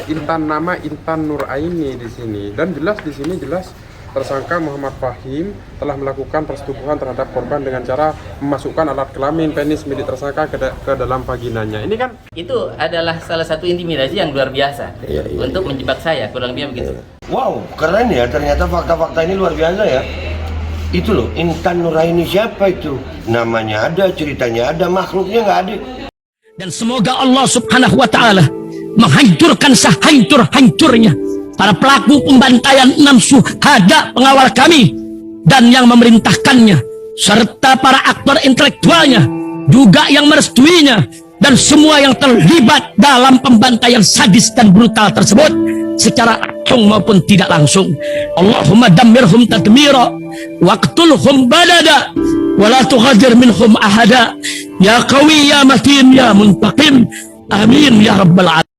Intan, nama Intan Nuraini di sini, dan jelas di sini jelas tersangka Muhammad Fahim telah melakukan persetubuhan terhadap korban dengan cara memasukkan alat kelamin penis milik tersangka ke dalam vaginanya. Ini kan itu adalah salah satu intimidasi yang luar biasa untuk menjebak saya, kurang lebih begitu. Wow, keren ya, ternyata fakta-fakta ini luar biasa ya. Itu loh, Intan Nuraini siapa itu? Namanya ada, ceritanya ada, makhluknya nggak ada. Dan semoga Allah subhanahu wa ta'ala menghancurkan sehancur-hancurnya para pelaku pembantaian 6 syuhada pengawal kami dan yang memerintahkannya, serta para aktor intelektualnya juga yang merestuinya, dan semua yang terlibat dalam pembantaian sadis dan brutal tersebut secara langsung maupun tidak langsung. Allahumma dammirhum tadmira waqtulhum badada wala tughadir minhum ahada ya qawi ya matin ya muntaqim amin ya rabbal alamin.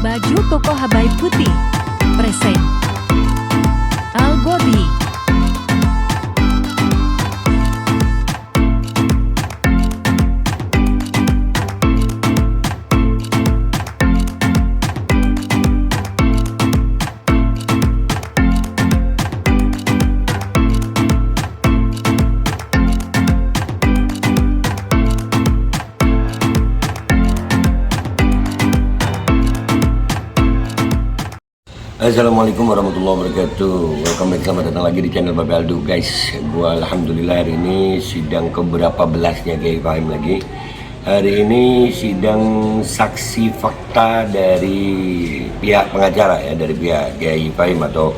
Baju koko Habaib putih present Al-Godi. Assalamualaikum warahmatullahi wabarakatuh. Welcome back, selamat datang lagi di channel Babe Aldo guys. Gua alhamdulillah hari ini sidang keberapa belasnya Kiai Fahim lagi. Hari ini sidang saksi fakta dari pihak pengacara ya, dari pihak Kiai Fahim atau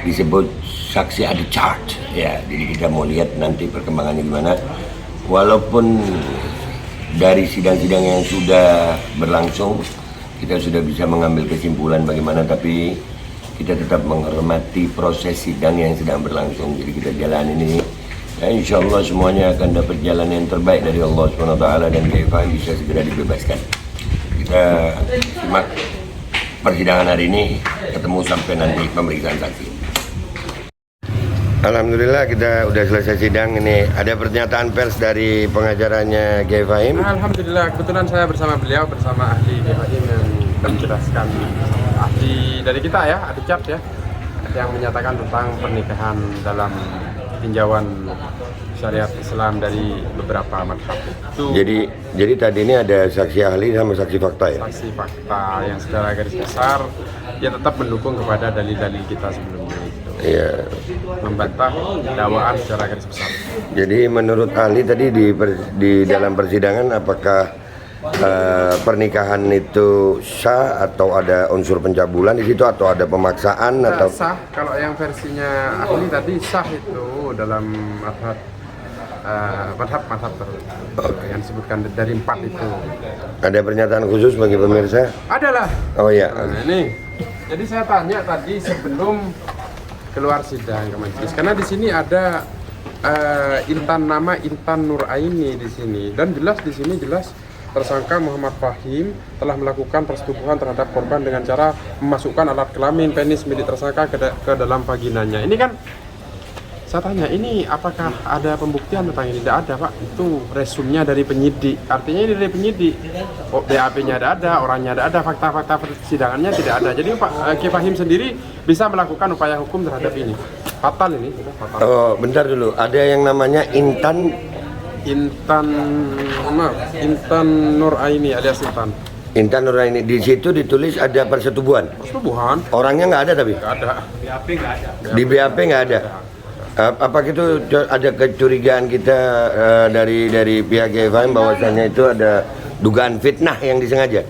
disebut saksi adi chart ya. Jadi kita mau lihat nanti perkembangannya gimana. Walaupun dari sidang-sidang yang sudah berlangsung kita sudah bisa mengambil kesimpulan bagaimana, tapi kita tetap menghormati proses sidang yang sedang berlangsung. Jadi kita jalan ini ya, insya Allah semuanya akan dapat jalan yang terbaik dari Allah SWT, dan Kiai Fahim bisa segera dibebaskan. Kita simak persidangan hari ini, ketemu sampai nanti pemeriksaan saksi. Alhamdulillah kita udah selesai sidang. Ini ada pernyataan pers dari pengacaranya Kiai Fahim. alhamdulillah, kebetulan saya bersama beliau, bersama ahli Kiai Fahim yang menjelaskan, ahli dari kita ya, ahli chart ya, yang menyatakan tentang pernikahan dalam tinjauan syariat Islam dari beberapa madhab itu. Jadi tadi ini ada saksi ahli sama saksi fakta ya? Saksi fakta yang secara garis besar ya tetap mendukung kepada dalil-dalil kita sebelumnya itu. Iya. Membantah dakwaan secara garis besar. Jadi menurut ahli tadi di dalam persidangan, apakah pernikahan itu sah atau ada unsur pencabulan di situ atau ada pemaksaan atau sah? Kalau yang versinya ahli tadi sah itu dalam madhab yang disebutkan dari 4 itu. ada pernyataan khusus bagi pemirsa? Adalah. Oh iya. Nah, ini. Jadi saya tanya tadi sebelum keluar sidang ke majelis, karena di sini ada Intan, nama Intan Nuraini di sini, dan jelas di sini jelas tersangka Muhammad Fahim telah melakukan persetubuhan terhadap korban dengan cara memasukkan alat kelamin penis milik tersangka ke dalam vaginanya. Ini kan saya tanya, ini apakah ada pembuktian tentang ini? Tidak ada, Pak. Itu resumnya dari penyidik. Artinya ini dari penyidik. BAP-nya ada, orangnya ada, fakta-fakta persidangannya tidak ada. Jadi Pak Kiai Fahim sendiri bisa melakukan upaya hukum terhadap ini. Fatal ini. Fatal. Oh, bentar dulu. Ada yang namanya Intan Nuraini alias Intan. Intan Nuraini, di situ ditulis ada persetubuhan. Persetubuhan? Orangnya nggak ada tapi? Nggak ada. BAP nggak ada. Di BAP nggak ada. Apa itu ada kecurigaan kita dari pihak Kiai Fahim bahwasanya itu ada dugaan fitnah yang disengaja?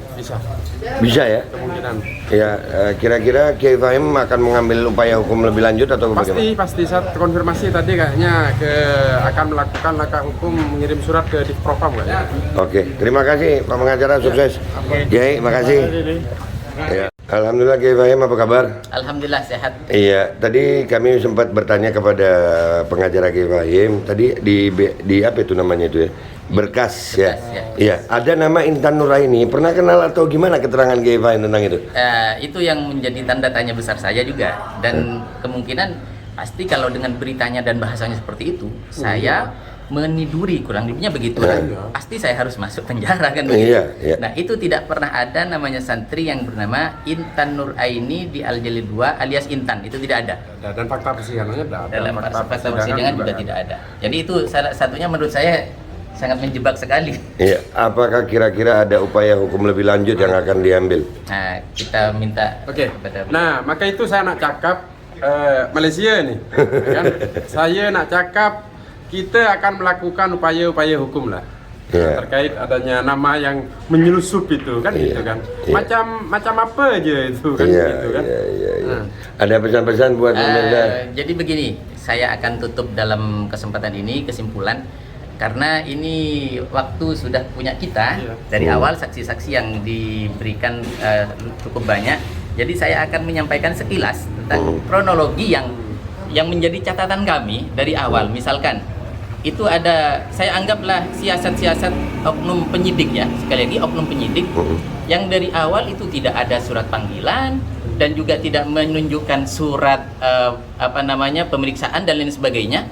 Bisa ya? Kemungkinan. Ya, kira-kira Kiai Fahim akan mengambil upaya hukum lebih lanjut atau bagaimana? Pasti saat konfirmasi tadi kayaknya akan melakukan langkah hukum, mengirim surat ke Divpropam kayaknya. Oke, terima kasih Pak Pengacara, sukses. Kiai, makasih. Ya. Alhamdulillah Kiai Fahim, apa kabar? Alhamdulillah sehat. Iya, tadi kami sempat bertanya kepada pengacara Kiai Fahim. Tadi di apa itu namanya itu ya? Berkas ya. Iya, ada nama Intan Nuraini. Pernah kenal atau gimana keterangan Kiai Fahim tentang itu? Itu yang menjadi tanda tanya besar saya juga, dan kemungkinan pasti kalau dengan beritanya dan bahasanya seperti itu, saya meniduri, kurang lebihnya begitu. Iya. Pasti saya harus masuk penjara kan. Iya. Nah, itu tidak pernah ada namanya santri yang bernama Intan Nuraini di Al Jalil 2 alias Intan, itu tidak ada. Dan fakta persidangannya tidak ada. Dalam fakta persidangan juga tidak ada. Jadi itu salah satunya menurut saya sangat menjebak sekali. Iya. Apakah kira-kira ada upaya hukum lebih lanjut yang akan diambil? Nah, kita minta Oke. kepada Nah, maka itu saya nak cakap Malaysia nih, kan? Saya nak cakap kita akan melakukan upaya-upaya hukum lah. Iya. Terkait adanya nama yang menyelusup itu kan, Iya. gitu kan. Iya. Macam apa aja itu kan, Iya, gitu kan. iya. Nah. Ada pesan-pesan buat pemirsa? Jadi begini, saya akan tutup dalam kesempatan ini kesimpulan karena ini waktu sudah punya kita. Iya. Dari awal saksi-saksi yang diberikan cukup banyak. Jadi saya akan menyampaikan sekilas tentang kronologi yang menjadi catatan kami dari awal. Misalkan itu ada, saya anggaplah siasat-siasat oknum penyidik ya, sekali lagi oknum penyidik yang dari awal itu tidak ada surat panggilan dan juga tidak menunjukkan surat pemeriksaan dan lain sebagainya.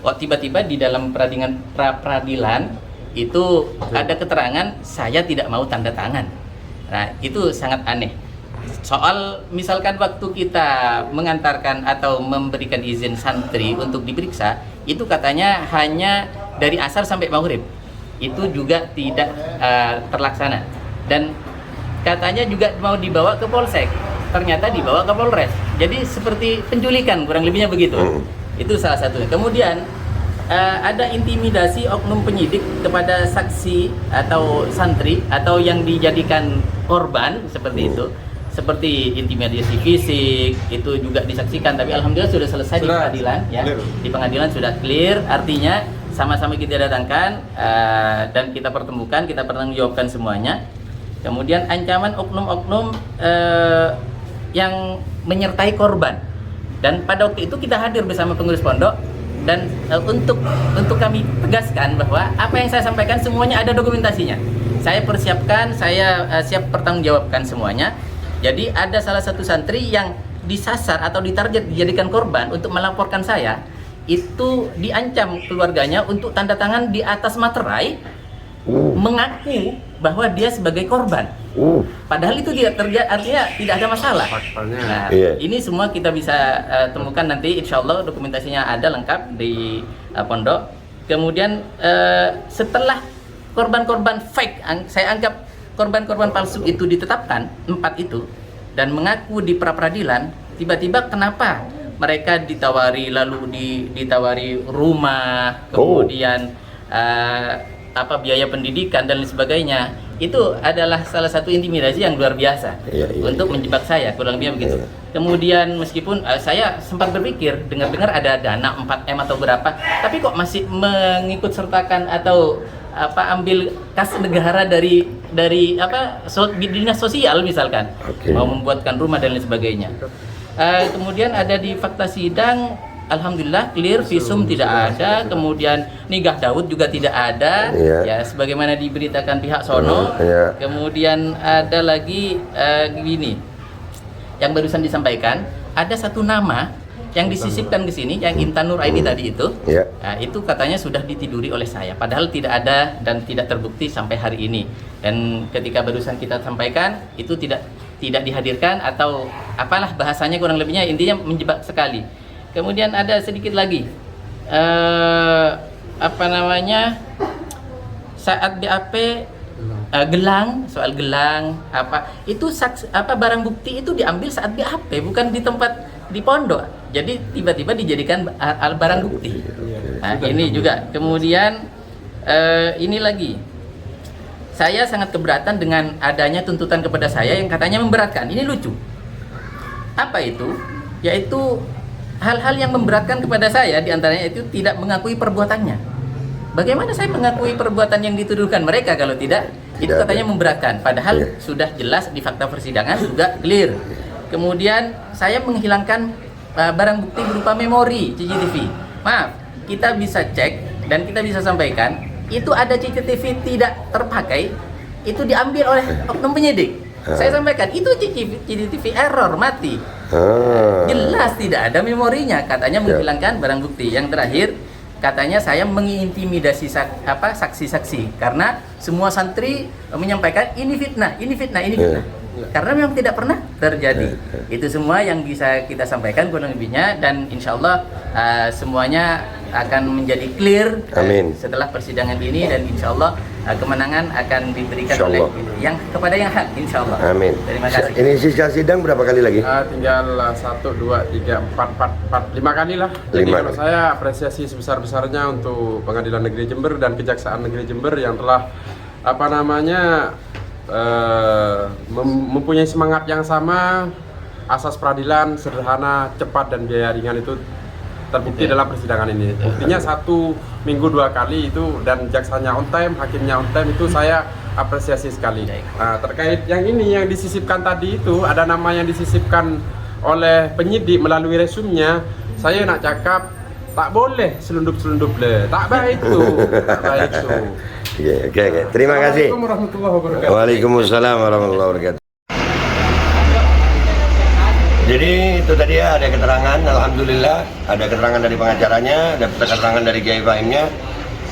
Tiba-tiba di dalam peradilan itu ada keterangan saya tidak mau tanda tangan. Nah, itu sangat aneh. Soal misalkan waktu kita mengantarkan atau memberikan izin santri untuk diperiksa, itu katanya hanya dari asar sampai maghrib. Itu juga tidak terlaksana. Dan katanya juga mau dibawa ke polsek, ternyata dibawa ke polres. Jadi seperti penculikan, kurang lebihnya begitu. Itu salah satunya. Kemudian ada intimidasi oknum penyidik kepada saksi atau santri atau yang dijadikan korban seperti itu. Seperti intimidasi fisik itu juga disaksikan, tapi alhamdulillah sudah selesai di pengadilan ya. Di pengadilan sudah clear, artinya sama-sama kita datangkan dan kita pertemukan, kita pertanggungjawabkan semuanya. Kemudian ancaman oknum-oknum yang menyertai korban. Dan pada waktu itu kita hadir bersama pengurus pondok dan untuk kami tegaskan bahwa apa yang saya sampaikan semuanya ada dokumentasinya. Saya persiapkan, saya siap pertanggungjawabkan semuanya. Jadi ada salah satu santri yang disasar atau ditarget dijadikan korban untuk melaporkan saya, itu diancam keluarganya untuk tanda tangan di atas materai mengaku bahwa dia sebagai korban. Padahal itu tidak terjadi, artinya tidak ada masalah. Nah, ini semua kita bisa temukan nanti, insya Allah dokumentasinya ada lengkap di pondok. Kemudian setelah korban-korban fake, saya anggap korban-korban palsu itu ditetapkan, 4 itu, dan mengaku di pra-peradilan, tiba-tiba kenapa mereka ditawari, lalu ditawari rumah, kemudian biaya pendidikan dan lain sebagainya. Itu adalah salah satu intimidasi yang luar biasa untuk menjebak saya, kurang lebih begitu. Kemudian meskipun saya sempat berpikir, dengar-dengar ada dana 4M atau berapa, tapi kok masih mengikut sertakan atau ambil kas negara dari dinas sosial misalkan, mau membuatkan rumah dan lain sebagainya. Kemudian ada di fakta sidang, alhamdulillah clear, visum tidak ada, kemudian nikah Daud juga tidak ada, ya sebagaimana diberitakan pihak sono. Kemudian ada lagi gini, yang barusan disampaikan, ada satu nama yang disisipkan ke sini, yang Intan Nuraini tadi itu, itu katanya sudah ditiduri oleh saya, padahal tidak ada dan tidak terbukti sampai hari ini. Dan ketika barusan kita sampaikan, itu tidak dihadirkan atau apalah bahasanya, kurang lebihnya intinya menjebak sekali. Kemudian ada sedikit lagi, saat BAP gelang, soal gelang itu barang bukti itu diambil saat BAP, bukan di tempat di pondok. Jadi tiba-tiba dijadikan barang bukti. Nah, ini juga. Kemudian ini lagi, saya sangat keberatan dengan adanya tuntutan kepada saya yang katanya memberatkan. Ini lucu. Apa itu? Yaitu hal-hal yang memberatkan kepada saya, diantaranya itu tidak mengakui perbuatannya. Bagaimana saya mengakui perbuatan yang dituduhkan mereka kalau tidak? Itu katanya memberatkan. Padahal sudah jelas di fakta persidangan juga clear. Kemudian saya menghilangkan barang bukti berupa memori CCTV. Maaf, kita bisa cek dan kita bisa sampaikan, itu ada CCTV tidak terpakai, itu diambil oleh oknum penyidik. Saya sampaikan, itu CCTV error, mati. Jelas tidak ada memorinya, katanya menghilangkan barang bukti. Yang terakhir, katanya saya mengintimidasi saksi-saksi karena semua santri menyampaikan ini fitnah, ini fitnah, ini fitnah. Karena memang tidak pernah terjadi. Itu semua yang bisa kita sampaikan kurang lebihnya, dan insya Allah semuanya akan menjadi clear setelah persidangan ini, dan insya Allah kemenangan akan diberikan oleh yang kepada yang hak, insya Allah. Amin. Terima kasih. Ini sisa sidang berapa kali lagi? Tinggal 1, 2, 3, 4, 5 kali lah. Jadi kalau saya apresiasi sebesar-besarnya untuk Pengadilan Negeri Jember dan Kejaksaan Negeri Jember yang telah mempunyai semangat yang sama. Asas peradilan sederhana, cepat, dan biaya ringan itu terbukti dalam persidangan ini. Buktinya 1 minggu 2 kali itu, dan jaksanya on time, hakimnya on time, itu saya apresiasi sekali. Nah, terkait yang ini yang disisipkan tadi itu, ada nama yang disisipkan oleh penyidik melalui resumnya, saya nak cakap tak boleh selundup-selundup le, tak baik tuh, tak baik tuh. Oke. Terima kasih. Assalamualaikum warahmatullahi wabarakatuh. Waalaikumsalam warahmatullahi wabarakatuh. Jadi itu tadi ya, ada keterangan, alhamdulillah, ada keterangan dari pengacaranya, ada keterangan dari Kiai Fahimnya.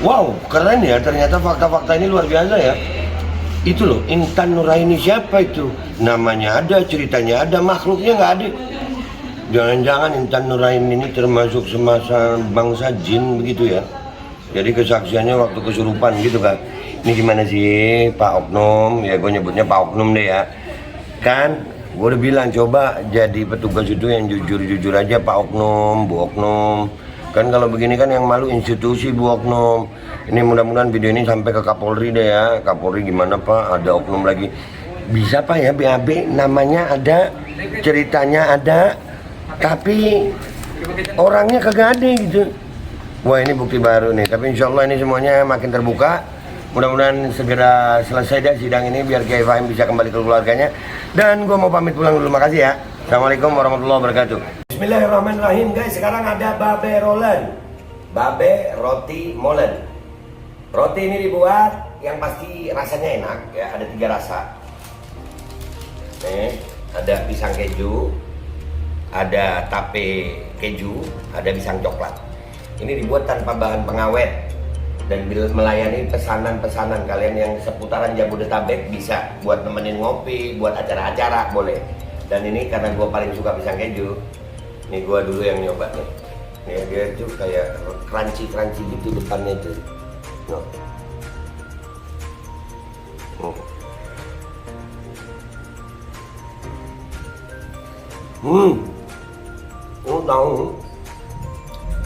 Wow, keren ya, ternyata fakta-fakta ini luar biasa ya. Itu loh, Intan Nuraini siapa itu? Namanya ada, ceritanya ada, makhluknya nggak ada. Jangan-jangan Intan Nuraini ini termasuk semasa bangsa jin begitu ya. Jadi kesaksiannya waktu kesurupan gitu kan. Ini gimana sih Pak Oknum, ya gue nyebutnya Pak Oknum deh ya. Kan gue udah bilang coba jadi petugas itu yang jujur-jujur aja Pak Oknum, Bu Oknum. Kan kalau begini kan yang malu institusi Bu Oknum. Ini mudah-mudahan video ini sampai ke Kapolri deh ya. Kapolri gimana Pak, ada Oknum lagi. Bisa Pak ya BAB, namanya ada, ceritanya ada, tapi orangnya kagak ada gitu. Wah ini bukti baru nih, tapi insya Allah ini semuanya makin terbuka. Mudah-mudahan segera selesai deh sidang ini biar Kiai Fahim bisa kembali ke keluarganya. Dan gue mau pamit pulang dulu, makasih ya. Assalamualaikum warahmatullahi wabarakatuh. Bismillahirrahmanirrahim guys, sekarang ada babe rolen, babe roti molen. Roti ini dibuat yang pasti rasanya enak ya, ada 3 rasa. Nih, ada pisang keju, ada tape keju, ada pisang coklat. Ini dibuat tanpa bahan pengawet dan melayani pesanan-pesanan kalian yang seputaran Jabodetabek, bisa buat nemenin ngopi, buat acara-acara boleh. Dan ini karena gue paling suka pisang keju, ini gue dulu yang nyoba nih. Nih dia tuh kayak crunchy gitu depannya tuh. Tahu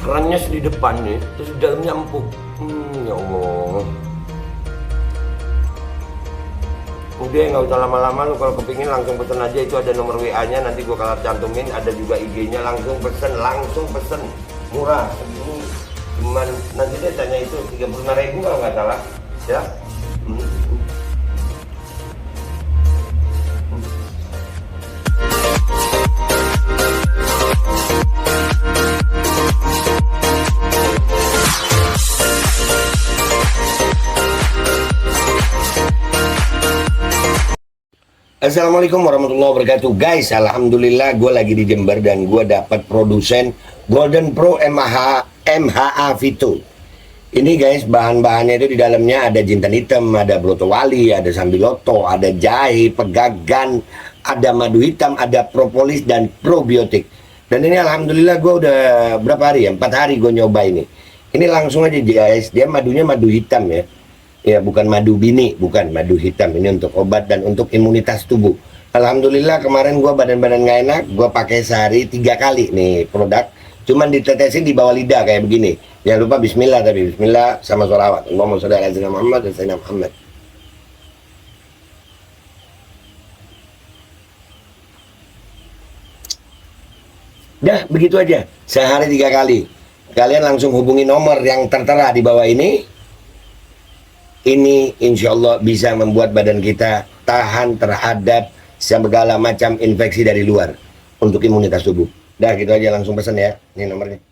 kerannya di depan nih, terus di dalamnya empuk. Ya Allah. Udah nggak usah lama-lama, lu kalau kepingin langsung pesen aja, itu ada nomor WA-nya, nanti gua kalau cantumin, ada juga IG-nya, langsung pesen, murah. Ini cuman nanti dia tanya itu 35.000 kalau nggak salah, ya. Assalamualaikum warahmatullahi wabarakatuh guys. Alhamdulillah gue lagi di Jember dan gue dapat produsen Golden Pro MHA Vito. Ini guys, bahan-bahannya itu di dalamnya ada jintan hitam, ada broto wali, ada sambiloto, ada jahe, pegagan, ada madu hitam, ada propolis dan probiotik. Dan ini alhamdulillah gue udah berapa hari ya, 4 hari gue nyoba ini. Ini langsung aja guys, dia madunya madu hitam ya. Ya bukan madu bini, bukan madu hitam. Ini untuk obat dan untuk imunitas tubuh. Alhamdulillah kemarin gua badan-badan nggak enak, gua pakai sehari 3 kali nih produk. Cuman ditetesin di bawah lidah kayak begini. Jangan lupa bismillah, tapi bismillah sama sholawat. Allahumma sholli ala sayyidina Muhammad dan sayyidina Muhammad. Dah begitu aja, sehari 3 kali. Kalian langsung hubungi nomor yang tertera di bawah ini. Ini insya Allah bisa membuat badan kita tahan terhadap segala macam infeksi dari luar untuk imunitas tubuh. Dah gitu aja, langsung pesan ya. Ini nomornya.